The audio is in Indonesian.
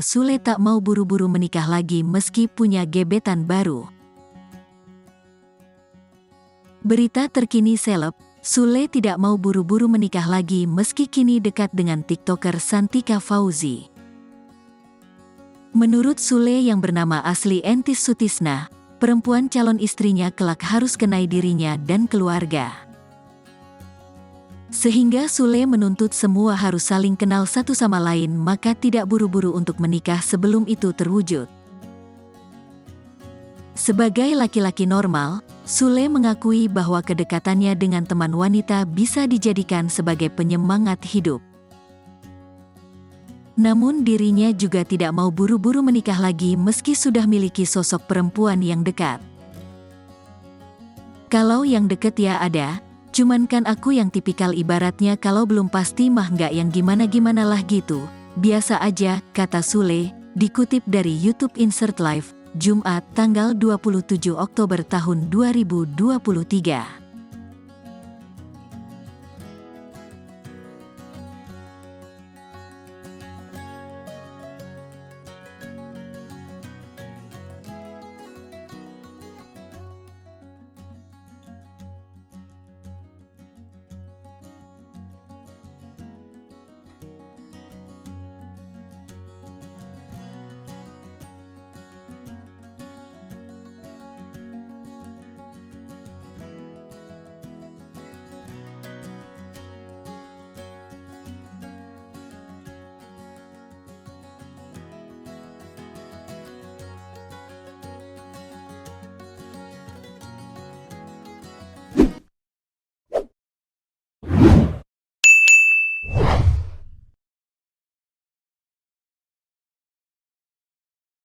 Sule tak mau buru-buru menikah lagi meski punya gebetan baru. Berita terkini seleb, Sule tidak mau buru-buru menikah lagi meski kini dekat dengan TikToker Santika Fauzi. Menurut Sule yang bernama asli Entis Sutisna, perempuan calon istrinya kelak harus kenai dirinya dan keluarga. Sehingga Sule menuntut semua harus saling kenal satu sama lain, maka tidak buru-buru untuk menikah sebelum itu terwujud. Sebagai laki-laki normal, Sule mengakui bahwa kedekatannya dengan teman wanita bisa dijadikan sebagai penyemangat hidup. Namun dirinya juga tidak mau buru-buru menikah lagi meski sudah miliki sosok perempuan yang dekat. Kalau yang deket ya ada, cuman kan aku yang tipikal ibaratnya kalau belum pasti mah nggak yang gimana-gimana lah gitu. Biasa aja, kata Sule, dikutip dari YouTube Insert Live, Jumat tanggal 27 Oktober tahun 2023.